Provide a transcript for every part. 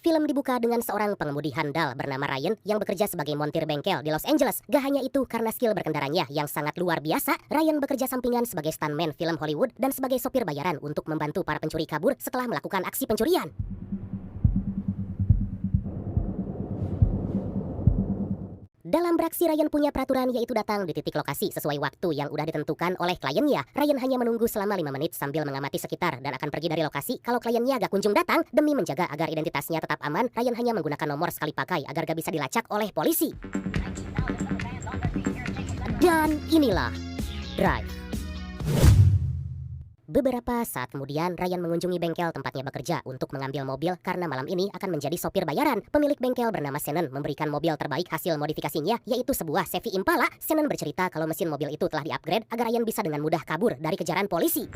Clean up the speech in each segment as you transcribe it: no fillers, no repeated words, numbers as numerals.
Film dibuka dengan seorang pengemudi handal bernama Ryan yang bekerja sebagai montir bengkel di Los Angeles. Gak hanya itu, karena skill berkendaranya yang sangat luar biasa, Ryan bekerja sampingan sebagai stuntman film Hollywood dan sebagai sopir bayaran untuk membantu para pencuri kabur setelah melakukan aksi pencurian. Dalam beraksi, Ryan punya peraturan, yaitu datang di titik lokasi sesuai waktu yang udah ditentukan oleh kliennya. Ryan hanya menunggu selama 5 menit sambil mengamati sekitar dan akan pergi dari lokasi kalau kliennya gak kunjung datang. Demi menjaga agar identitasnya tetap aman, Ryan hanya menggunakan nomor sekali pakai agar gak bisa dilacak oleh polisi. Dan inilah Drive. Beberapa saat kemudian, Ryan mengunjungi bengkel tempatnya bekerja untuk mengambil mobil karena malam ini akan menjadi sopir bayaran. Pemilik bengkel bernama Shannon memberikan mobil terbaik hasil modifikasinya, yaitu sebuah Chevy Impala. Shannon bercerita kalau mesin mobil itu telah di-upgrade agar Ryan bisa dengan mudah kabur dari kejaran polisi.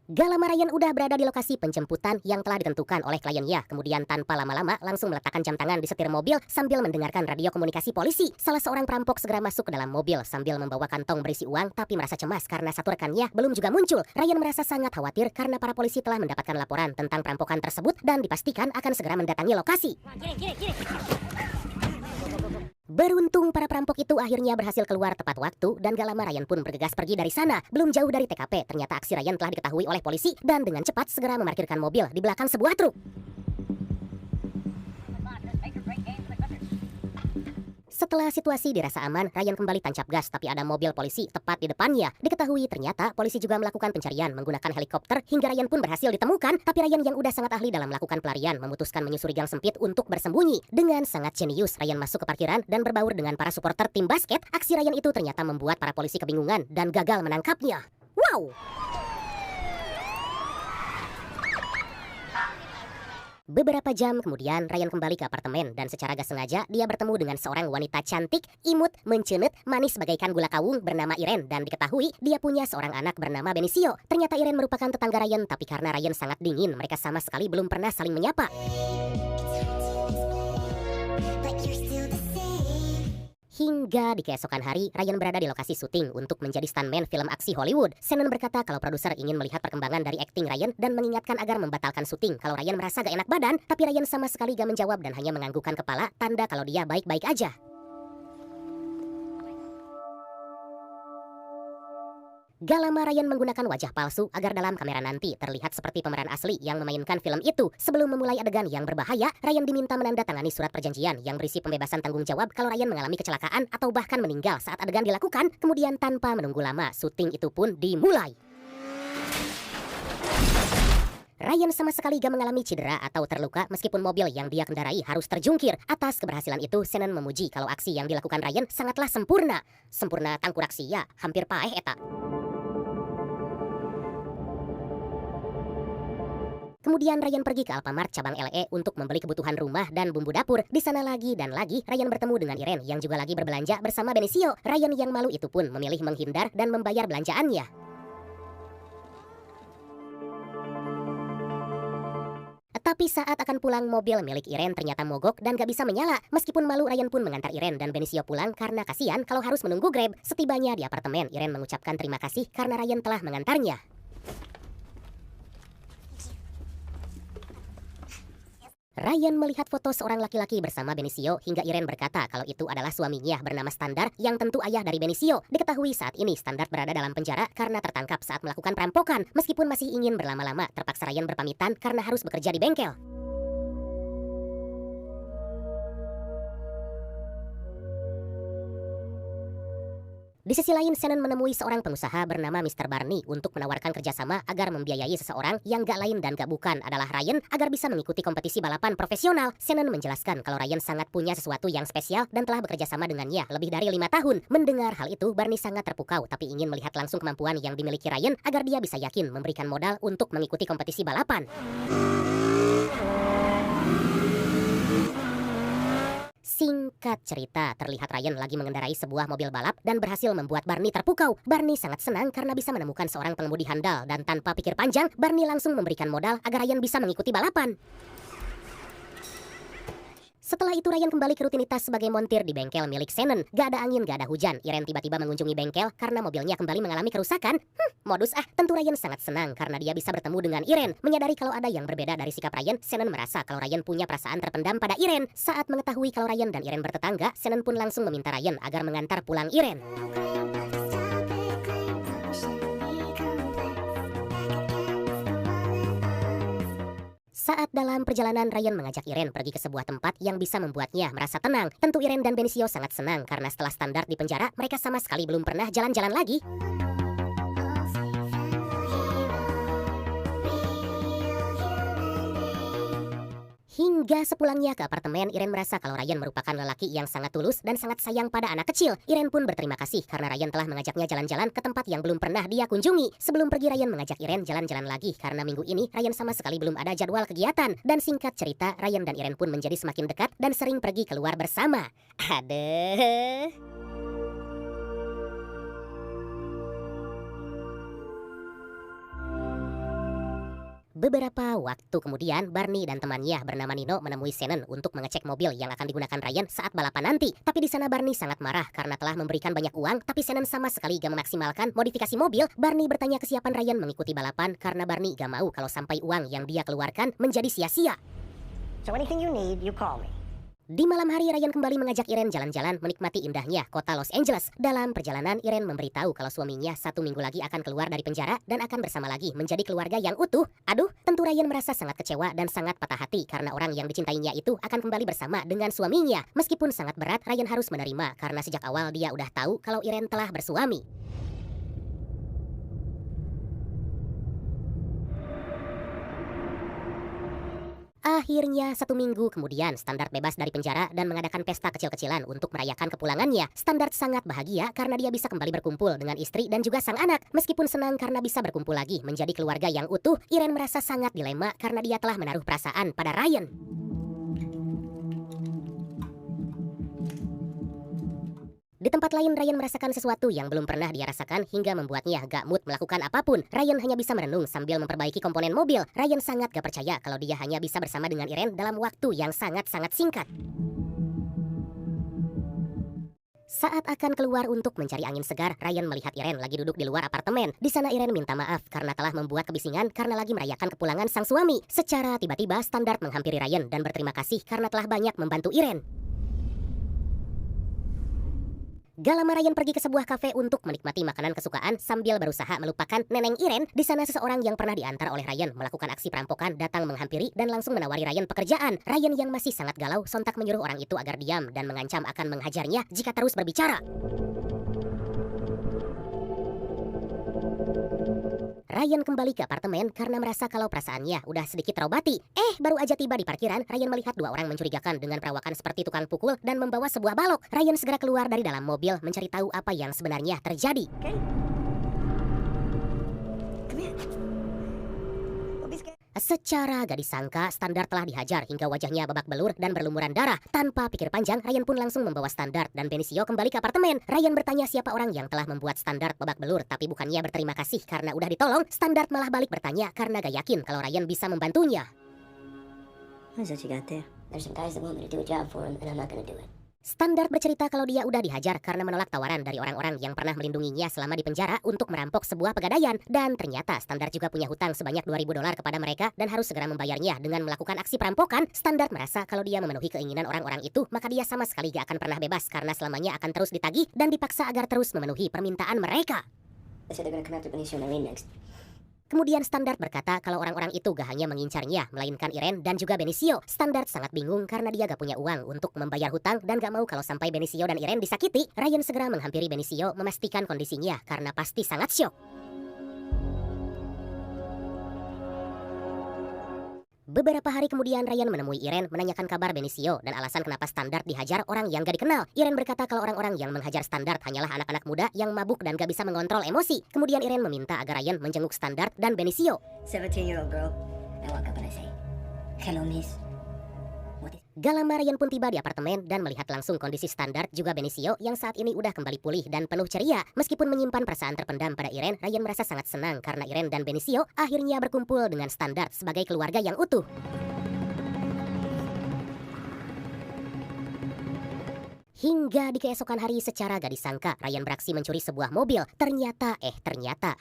Gak lama Ryan udah berada di lokasi penjemputan yang telah ditentukan oleh kliennya. Kemudian tanpa lama-lama langsung meletakkan jam tangan di setir mobil sambil mendengarkan radio komunikasi polisi. Salah seorang perampok segera masuk ke dalam mobil sambil membawa kantong berisi uang, tapi merasa cemas karena satu rekannya belum juga muncul. Ryan merasa sangat khawatir karena para polisi telah mendapatkan laporan tentang perampokan tersebut dan dipastikan akan segera mendatangi lokasi. Beruntung para perampok itu akhirnya berhasil keluar tepat waktu dan gak lama Ryan pun bergegas pergi dari sana. Belum jauh dari TKP, ternyata aksi Ryan telah diketahui oleh polisi dan dengan cepat segera memarkirkan mobil di belakang sebuah truk. Setelah situasi dirasa aman, Ryan kembali tancap gas, tapi ada mobil polisi tepat di depannya. Diketahui ternyata polisi juga melakukan pencarian menggunakan helikopter hingga Ryan pun berhasil ditemukan. Tapi Ryan yang udah sangat ahli dalam melakukan pelarian memutuskan menyusuri gang sempit untuk bersembunyi. Dengan sangat jenius, Ryan masuk ke parkiran dan berbaur dengan para supporter tim basket. Aksi Ryan itu ternyata membuat para polisi kebingungan dan gagal menangkapnya. Wow! Beberapa jam kemudian, Ryan kembali ke apartemen dan secara gak sengaja dia bertemu dengan seorang wanita cantik, imut, mencenet, manis bagaikan gula kawung bernama Irene dan diketahui dia punya seorang anak bernama Benicio. Ternyata Irene merupakan tetangga Ryan, tapi karena Ryan sangat dingin, mereka sama sekali belum pernah saling menyapa. Hingga di keesokan hari, Ryan berada di lokasi syuting untuk menjadi stuntman film aksi Hollywood. Shannon berkata kalau produser ingin melihat perkembangan dari akting Ryan dan mengingatkan agar membatalkan syuting kalau Ryan merasa gak enak badan, tapi Ryan sama sekali gak menjawab dan hanya menganggukkan kepala, tanda kalau dia baik-baik aja. Gak lama Ryan menggunakan wajah palsu agar dalam kamera nanti terlihat seperti pemeran asli yang memainkan film itu. Sebelum memulai adegan yang berbahaya, Ryan diminta menandatangani surat perjanjian yang berisi pembebasan tanggung jawab kalau Ryan mengalami kecelakaan atau bahkan meninggal saat adegan dilakukan. Kemudian tanpa menunggu lama, syuting itu pun dimulai. Ryan sama sekali gak mengalami cedera atau terluka meskipun mobil yang dia kendarai harus terjungkir. Atas keberhasilan itu, Shannon memuji kalau aksi yang dilakukan Ryan sangatlah sempurna. Sempurna tangkuraksi ya, hampir paeh eta. Kemudian Ryan pergi ke Alfamart cabang LA untuk membeli kebutuhan rumah dan bumbu dapur. Di sana lagi dan lagi, Ryan bertemu dengan Irene yang juga lagi berbelanja bersama Benicio. Ryan yang malu itu pun memilih menghindar dan membayar belanjaannya. Tapi saat akan pulang, mobil milik Irene ternyata mogok dan gak bisa menyala. Meskipun malu, Ryan pun mengantar Irene dan Benicio pulang karena kasihan kalau harus menunggu Grab. Setibanya di apartemen, Irene mengucapkan terima kasih karena Ryan telah mengantarnya. Ryan melihat foto seorang laki-laki bersama Benicio hingga Irene berkata kalau itu adalah suaminya bernama Standar yang tentu ayah dari Benicio. Diketahui saat ini Standar berada dalam penjara karena tertangkap saat melakukan perampokan. Meskipun masih ingin berlama-lama, terpaksa Ryan berpamitan karena harus bekerja di bengkel. Di sisi lain, Shannon menemui seorang pengusaha bernama Mr. Barney untuk menawarkan kerjasama agar membiayai seseorang yang gak lain dan gak bukan adalah Ryan agar bisa mengikuti kompetisi balapan profesional. Shannon menjelaskan kalau Ryan sangat punya sesuatu yang spesial dan telah bekerja sama dengannya lebih dari 5 tahun. Mendengar hal itu, Barney sangat terpukau tapi ingin melihat langsung kemampuan yang dimiliki Ryan agar dia bisa yakin memberikan modal untuk mengikuti kompetisi balapan. Singkat cerita, terlihat Ryan lagi mengendarai sebuah mobil balap dan berhasil membuat Barney terpukau. Barney sangat senang karena bisa menemukan seorang pengemudi handal dan tanpa pikir panjang, Barney langsung memberikan modal agar Ryan bisa mengikuti balapan. Setelah itu Ryan kembali ke rutinitas sebagai montir di bengkel milik Shannon. Gak ada angin, gak ada hujan. Irene tiba-tiba mengunjungi bengkel karena mobilnya kembali mengalami kerusakan. Modus tentu Ryan sangat senang karena dia bisa bertemu dengan Irene. Menyadari kalau ada yang berbeda dari sikap Ryan, Shannon merasa kalau Ryan punya perasaan terpendam pada Irene. Saat mengetahui kalau Ryan dan Irene bertetangga, Shannon pun langsung meminta Ryan agar mengantar pulang Irene. Saat dalam perjalanan, Ryan mengajak Irene pergi ke sebuah tempat yang bisa membuatnya merasa tenang. Tentu Irene dan Benicio sangat senang karena setelah standar di penjara, mereka sama sekali belum pernah jalan-jalan lagi. Hingga sepulangnya ke apartemen, Irene merasa kalau Ryan merupakan lelaki yang sangat tulus dan sangat sayang pada anak kecil. Irene pun berterima kasih karena Ryan telah mengajaknya jalan-jalan ke tempat yang belum pernah dia kunjungi. Sebelum pergi, Ryan mengajak Irene jalan-jalan lagi karena minggu ini Ryan sama sekali belum ada jadwal kegiatan. Dan singkat cerita, Ryan dan Irene pun menjadi semakin dekat dan sering pergi keluar bersama. Aduh. Beberapa waktu kemudian, Barney dan temannya bernama Nino menemui Shannon untuk mengecek mobil yang akan digunakan Ryan saat balapan nanti. Tapi di sana Barney sangat marah karena telah memberikan banyak uang, tapi Shannon sama sekali gak memaksimalkan modifikasi mobil. Barney bertanya kesiapan Ryan mengikuti balapan karena Barney gak mau kalau sampai uang yang dia keluarkan menjadi sia-sia. So anything you need, you call me. Di malam hari, Ryan kembali mengajak Irene jalan-jalan menikmati indahnya kota Los Angeles. Dalam perjalanan, Irene memberitahu kalau suaminya 1 minggu lagi akan keluar dari penjara dan akan bersama lagi menjadi keluarga yang utuh. Aduh, tentu Ryan merasa sangat kecewa dan sangat patah hati karena orang yang dicintainya itu akan kembali bersama dengan suaminya. Meskipun sangat berat, Ryan harus menerima karena sejak awal dia udah tahu kalau Irene telah bersuami. Akhirnya 1 minggu kemudian, Standard bebas dari penjara dan mengadakan pesta kecil-kecilan untuk merayakan kepulangannya. Standard sangat bahagia karena dia bisa kembali berkumpul dengan istri dan juga sang anak. Meskipun senang karena bisa berkumpul lagi menjadi keluarga yang utuh, Irene merasa sangat dilema karena dia telah menaruh perasaan pada Ryan. Di tempat lain, Ryan merasakan sesuatu yang belum pernah dia rasakan hingga membuatnya gak mood melakukan apapun. Ryan hanya bisa merenung sambil memperbaiki komponen mobil. Ryan sangat gak percaya kalau dia hanya bisa bersama dengan Irene dalam waktu yang sangat-sangat singkat. Saat akan keluar untuk mencari angin segar, Ryan melihat Irene lagi duduk di luar apartemen. Di sana Irene minta maaf karena telah membuat kebisingan karena lagi merayakan kepulangan sang suami. Secara tiba-tiba, Standard menghampiri Ryan dan berterima kasih karena telah banyak membantu Irene. Gak lama Ryan pergi ke sebuah kafe untuk menikmati makanan kesukaan sambil berusaha melupakan neneng Irene. Di sana seseorang yang pernah diantar oleh Ryan melakukan aksi perampokan datang menghampiri dan langsung menawari Ryan pekerjaan. Ryan yang masih sangat galau sontak menyuruh orang itu agar diam dan mengancam akan menghajarnya jika terus berbicara. Ryan kembali ke apartemen karena merasa kalau perasaannya udah sedikit terobati. Baru aja tiba di parkiran, Ryan melihat 2 orang mencurigakan dengan perawakan seperti tukang pukul dan membawa sebuah balok. Ryan segera keluar dari dalam mobil mencari tahu apa yang sebenarnya terjadi. Okay. Come here. Don't be scared. Secara gak disangka, Standard telah dihajar hingga wajahnya babak belur dan berlumuran darah. Tanpa pikir panjang, Ryan pun langsung membawa Standard dan Benicio kembali ke apartemen. Ryan bertanya siapa orang yang telah membuat Standard babak belur, tapi bukannya berterima kasih karena udah ditolong, Standard malah balik bertanya karena gak yakin kalau Ryan bisa membantunya. What is that you got there? There's some guys that want me to do a job for them, and I'm not gonna do it. Standard bercerita kalau dia udah dihajar karena menolak tawaran dari orang-orang yang pernah melindunginya selama di penjara untuk merampok sebuah pegadaian. Dan ternyata Standard juga punya hutang sebanyak $2.000 kepada mereka dan harus segera membayarnya dengan melakukan aksi perampokan. Standard merasa kalau dia memenuhi keinginan orang-orang itu, maka dia sama sekali gak akan pernah bebas karena selamanya akan terus ditagih dan dipaksa agar terus memenuhi permintaan mereka. They said they're gonna come after Benicio and Irene next. Kemudian Standard berkata kalau orang-orang itu gak hanya mengincarnya, melainkan Irene dan juga Benicio. Standard sangat bingung karena dia gak punya uang untuk membayar hutang dan gak mau kalau sampai Benicio dan Irene disakiti. Ryan segera menghampiri Benicio memastikan kondisinya karena pasti sangat syok. Beberapa hari kemudian Ryan menemui Irene menanyakan kabar Benicio dan alasan kenapa Standard dihajar orang yang gak dikenal. Irene berkata kalau orang-orang yang menghajar Standard hanyalah anak-anak muda yang mabuk dan gak bisa mengontrol emosi. Kemudian Irene meminta agar Ryan menjenguk Standard dan Benicio. 17-year-old girl. I walk up and I say, "Hello, miss." Gak lama Ryan pun tiba di apartemen dan melihat langsung kondisi Standard juga Benicio yang saat ini udah kembali pulih dan penuh ceria. Meskipun menyimpan perasaan terpendam pada Irene, Ryan merasa sangat senang karena Irene dan Benicio akhirnya berkumpul dengan Standard sebagai keluarga yang utuh. Hingga di keesokan hari secara gak disangka, Ryan beraksi mencuri sebuah mobil. Ternyata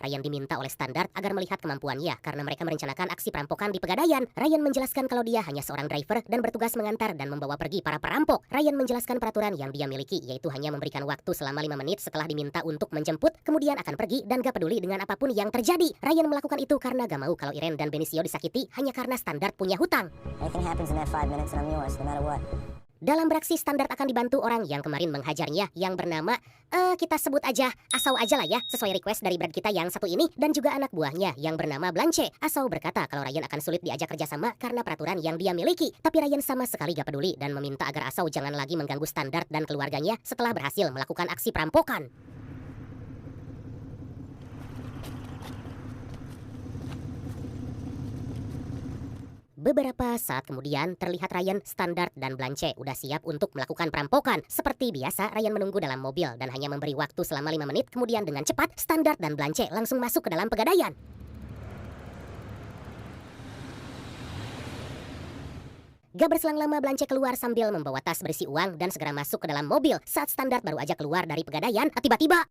Ryan diminta oleh Standard agar melihat kemampuannya karena mereka merencanakan aksi perampokan di Pegadaian. Ryan menjelaskan kalau dia hanya seorang driver dan bertugas mengantar dan membawa pergi para perampok. Ryan menjelaskan peraturan yang dia miliki, yaitu hanya memberikan waktu selama 5 menit setelah diminta untuk menjemput, kemudian akan pergi dan gak peduli dengan apapun yang terjadi. Ryan melakukan itu karena gak mau kalau Irene dan Benicio disakiti hanya karena Standard punya hutang. Anything happens in that 5 minutes and I'm yours, no matter what. Dalam beraksi, Standard akan dibantu orang yang kemarin menghajarnya yang bernama, kita sebut aja Asau aja lah ya, sesuai request dari brand kita yang satu ini, dan juga anak buahnya yang bernama Blanche. Asau berkata kalau Ryan akan sulit diajak kerjasama karena peraturan yang dia miliki, tapi Ryan sama sekali gak peduli dan meminta agar Asau jangan lagi mengganggu Standard dan keluarganya setelah berhasil melakukan aksi perampokan. Beberapa saat kemudian, terlihat Ryan, Standard, dan Blanche udah siap untuk melakukan perampokan. Seperti biasa, Ryan menunggu dalam mobil dan hanya memberi waktu selama 5 menit. Kemudian dengan cepat, Standard dan Blanche langsung masuk ke dalam Pegadaian. Gak berselang lama, Blanche keluar sambil membawa tas berisi uang dan segera masuk ke dalam mobil. Saat Standard baru aja keluar dari Pegadaian, tiba-tiba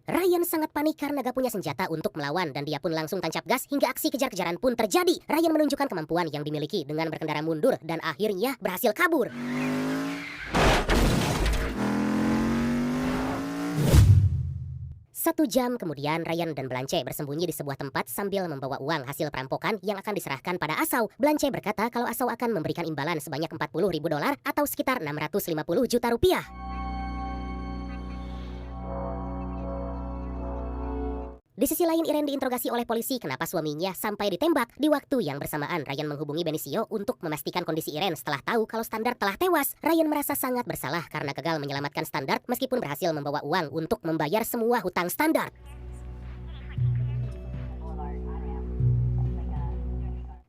Ryan sangat panik karena gak punya senjata untuk melawan dan dia pun langsung tancap gas hingga aksi kejar-kejaran pun terjadi. Ryan menunjukkan kemampuan yang dimiliki dengan berkendara mundur dan akhirnya berhasil kabur. Satu jam kemudian, Ryan dan Blanche bersembunyi di sebuah tempat sambil membawa uang hasil perampokan yang akan diserahkan pada Asau. Blanche berkata kalau Asau akan memberikan imbalan sebanyak $40.000 atau sekitar 650 juta rupiah. Di sisi lain, Irene diinterogasi oleh polisi kenapa suaminya sampai ditembak. Di waktu yang bersamaan, Ryan menghubungi Benicio untuk memastikan kondisi Irene setelah tahu kalau Standard telah tewas. Ryan merasa sangat bersalah karena gagal menyelamatkan Standard meskipun berhasil membawa uang untuk membayar semua hutang Standard.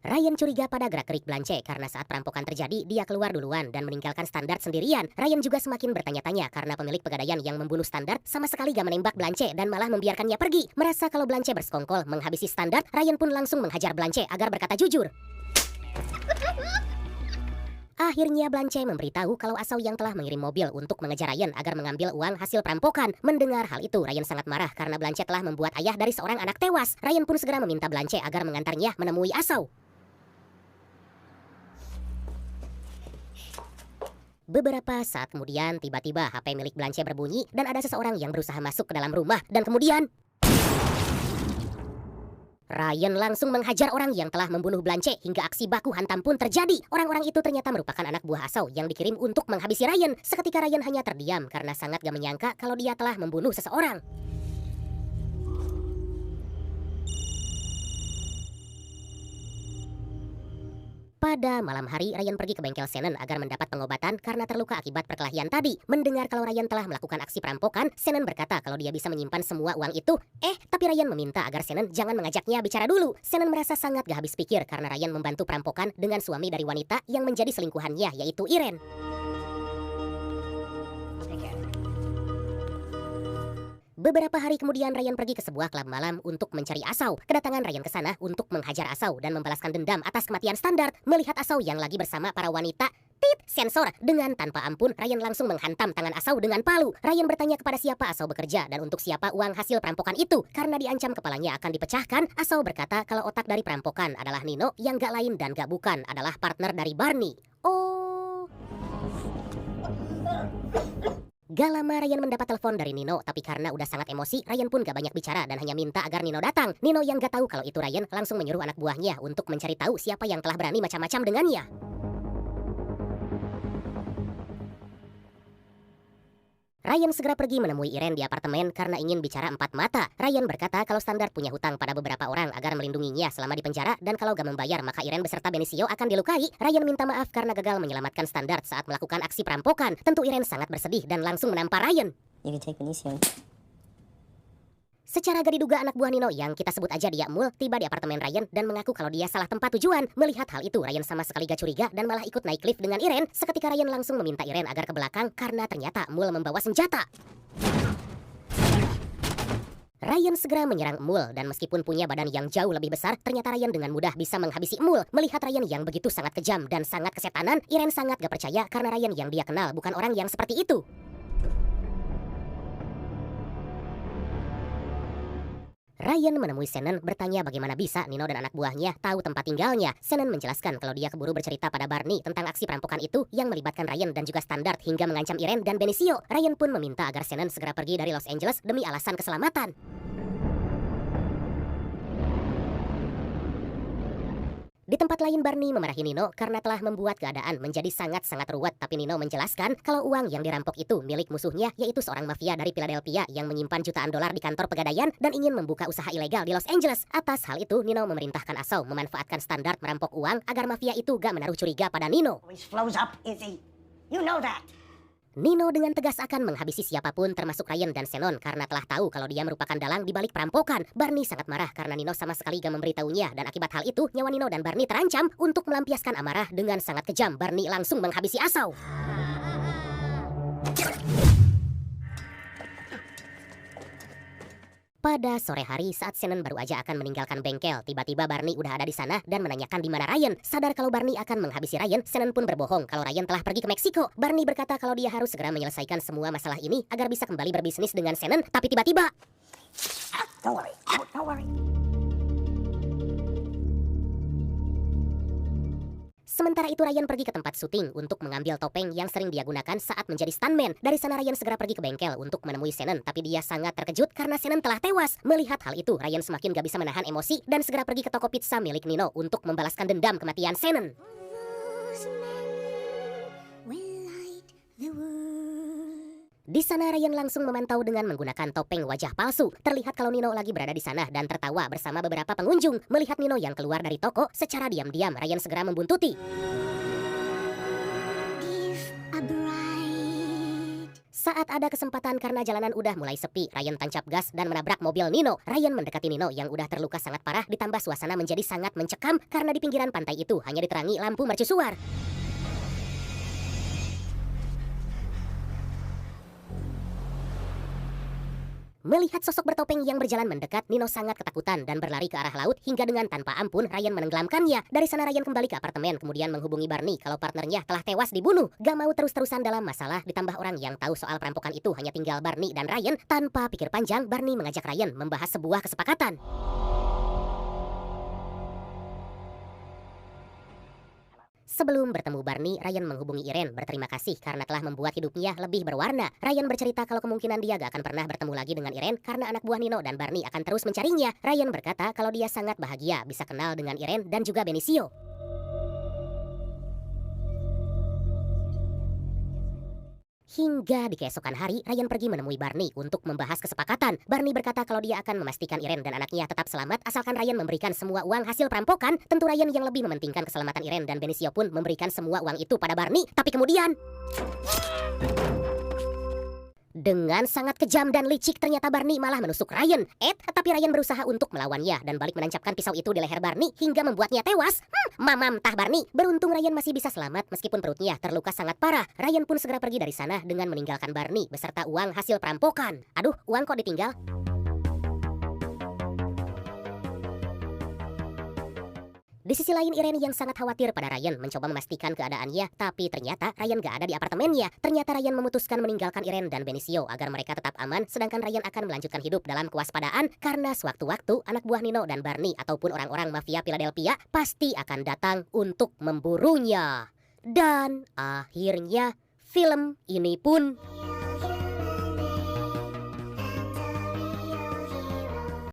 Ryan curiga pada gerak-gerik Blanche karena saat perampokan terjadi, dia keluar duluan dan meninggalkan Standard sendirian. Ryan juga semakin bertanya-tanya karena pemilik Pegadaian yang membunuh Standard sama sekali gak menembak Blanche dan malah membiarkannya pergi. Merasa kalau Blanche bersekongkol menghabisi Standard, Ryan pun langsung menghajar Blanche agar berkata jujur. Akhirnya Blanche memberitahu kalau Asau yang telah mengirim mobil untuk mengejar Ryan agar mengambil uang hasil perampokan. Mendengar hal itu, Ryan sangat marah karena Blanche telah membuat ayah dari seorang anak tewas. Ryan pun segera meminta Blanche agar mengantarnya menemui Asau. Beberapa saat kemudian, tiba-tiba HP milik Blanche berbunyi dan ada seseorang yang berusaha masuk ke dalam rumah. Dan kemudian Ryan langsung menghajar orang yang telah membunuh Blanche hingga aksi baku hantam pun terjadi. Orang-orang itu ternyata merupakan anak buah Asau yang dikirim untuk menghabisi Ryan. Seketika Ryan hanya terdiam karena sangat gak menyangka kalau dia telah membunuh seseorang. Pada malam hari, Ryan pergi ke bengkel Shannon agar mendapat pengobatan karena terluka akibat perkelahian tadi. Mendengar kalau Ryan telah melakukan aksi perampokan, Shannon berkata kalau dia bisa menyimpan semua uang itu. Tapi Ryan meminta agar Shannon jangan mengajaknya bicara dulu. Shannon merasa sangat gak habis pikir karena Ryan membantu perampokan dengan suami dari wanita yang menjadi selingkuhannya, yaitu Irene. Beberapa hari kemudian, Ryan pergi ke sebuah klub malam untuk mencari Asau. Kedatangan Ryan ke sana untuk menghajar Asau dan membalaskan dendam atas kematian Standard. Melihat Asau yang lagi bersama para wanita, sensor. Dengan tanpa ampun, Ryan langsung menghantam tangan Asau dengan palu. Ryan bertanya kepada siapa Asau bekerja dan untuk siapa uang hasil perampokan itu. Karena diancam kepalanya akan dipecahkan, Asau berkata kalau otak dari perampokan adalah Nino yang gak lain dan gak bukan adalah partner dari Barney. Gak lama Ryan mendapat telepon dari Nino, tapi karena udah sangat emosi, Ryan pun gak banyak bicara dan hanya minta agar Nino datang. Nino yang gak tahu kalau itu Ryan langsung menyuruh anak buahnya untuk mencari tahu siapa yang telah berani macam-macam dengannya. Ryan segera pergi menemui Irene di apartemen karena ingin bicara empat mata. Ryan berkata kalau Standard punya hutang pada beberapa orang agar melindunginya selama di penjara dan kalau gak membayar maka Irene beserta Benicio akan dilukai. Ryan minta maaf karena gagal menyelamatkan Standard saat melakukan aksi perampokan. Tentu Irene sangat bersedih dan langsung menampar Ryan. You can take Benicio. Secara gak diduga anak buah Nino yang kita sebut aja dia Mul tiba di apartemen Ryan dan mengaku kalau dia salah tempat tujuan. Melihat hal itu, Ryan sama sekali gak curiga dan malah ikut naik lift dengan Irene. Seketika Ryan langsung meminta Irene agar ke belakang karena ternyata Mul membawa senjata. Ryan segera menyerang Emul dan meskipun punya badan yang jauh lebih besar, ternyata Ryan dengan mudah bisa menghabisi Emul. Melihat Ryan yang begitu sangat kejam dan sangat kesetanan, Irene sangat gak percaya karena Ryan yang dia kenal bukan orang yang seperti itu. Ryan menemui Shannon bertanya bagaimana bisa Nino dan anak buahnya tahu tempat tinggalnya. Shannon menjelaskan kalau dia keburu bercerita pada Barney tentang aksi perampokan itu yang melibatkan Ryan dan juga Standard hingga mengancam Irene dan Benicio. Ryan pun meminta agar Shannon segera pergi dari Los Angeles demi alasan keselamatan. Di tempat lain Barney memarahi Nino karena telah membuat keadaan menjadi sangat-sangat ruwet, tapi Nino menjelaskan kalau uang yang dirampok itu milik musuhnya, yaitu seorang mafia dari Philadelphia yang menyimpan jutaan dolar di kantor pegadaian dan ingin membuka usaha ilegal di Los Angeles. Atas hal itu, Nino memerintahkan Asau memanfaatkan Standard merampok uang agar mafia itu gak menaruh curiga pada Nino. Always flows up, Izzy. You know that. Nino dengan tegas akan menghabisi siapapun termasuk Ryan dan Shannon karena telah tahu kalau dia merupakan dalang di balik perampokan. Barney sangat marah karena Nino sama sekali gak memberitahunya dan akibat hal itu nyawa Nino dan Barney terancam. Untuk melampiaskan amarah dengan sangat kejam, Barney langsung menghabisi Asau. Pada sore hari saat Shannon baru aja akan meninggalkan bengkel, tiba-tiba Barney udah ada di sana dan menanyakan di mana Ryan. Sadar kalau Barney akan menghabisi Ryan, Shannon pun berbohong kalau Ryan telah pergi ke Meksiko. Barney berkata kalau dia harus segera menyelesaikan semua masalah ini agar bisa kembali berbisnis dengan Shannon, tapi tiba-tiba Don't worry. Don't worry. sementara itu Ryan pergi ke tempat syuting untuk mengambil topeng yang sering dia gunakan saat menjadi stuntman. Dari sana Ryan segera pergi ke bengkel untuk menemui Shannon, tapi dia sangat terkejut karena Shannon telah tewas. Melihat hal itu, Ryan semakin gak bisa menahan emosi dan segera pergi ke toko pizza milik Nino untuk membalaskan dendam kematian Shannon. Di sana Ryan langsung memantau dengan menggunakan topeng wajah palsu. Terlihat kalau Nino lagi berada di sana dan tertawa bersama beberapa pengunjung. Melihat Nino yang keluar dari toko, secara diam-diam Ryan segera membuntuti. Saat ada kesempatan karena jalanan udah mulai sepi, Ryan tancap gas dan menabrak mobil Nino. Ryan mendekati Nino yang udah terluka sangat parah, ditambah suasana menjadi sangat mencekam karena di pinggiran pantai itu hanya diterangi lampu mercusuar. Melihat sosok bertopeng yang berjalan mendekat, Nino sangat ketakutan dan berlari ke arah laut hingga dengan tanpa ampun Ryan menenggelamkannya. Dari sana Ryan kembali ke apartemen kemudian menghubungi Barney kalau partnernya telah tewas dibunuh. Gak mau terus-terusan dalam masalah, ditambah orang yang tahu soal perampokan itu hanya tinggal Barney dan Ryan. Tanpa pikir panjang, Barney mengajak Ryan membahas sebuah kesepakatan. Sebelum bertemu Barney, Ryan menghubungi Irene berterima kasih karena telah membuat hidupnya lebih berwarna. Ryan bercerita kalau kemungkinan dia gak akan pernah bertemu lagi dengan Irene karena anak buah Nino dan Barney akan terus mencarinya. Ryan berkata kalau dia sangat bahagia bisa kenal dengan Irene dan juga Benicio. Hingga di keesokan hari, Ryan pergi menemui Barney untuk membahas kesepakatan. Barney berkata kalau dia akan memastikan Irene dan anaknya tetap selamat asalkan Ryan memberikan semua uang hasil perampokan. Tentu Ryan yang lebih mementingkan keselamatan Irene dan Benicio pun memberikan semua uang itu pada Barney. Tapi kemudian dengan sangat kejam dan licik ternyata Barney malah menusuk Ryan. Tapi Ryan berusaha untuk melawannya dan balik menancapkan pisau itu di leher Barney hingga membuatnya tewas. Mamam tah Barney. Beruntung Ryan masih bisa selamat meskipun perutnya terluka sangat parah. Ryan pun segera pergi dari sana dengan meninggalkan Barney beserta uang hasil perampokan. Aduh, uang kok ditinggal? Di sisi lain Irene yang sangat khawatir pada Ryan mencoba memastikan keadaannya, tapi ternyata Ryan gak ada di apartemennya. Ternyata Ryan memutuskan meninggalkan Irene dan Benicio agar mereka tetap aman, sedangkan Ryan akan melanjutkan hidup dalam kewaspadaan karena sewaktu-waktu anak buah Nino dan Barney ataupun orang-orang mafia Philadelphia pasti akan datang untuk memburunya. Dan akhirnya film ini pun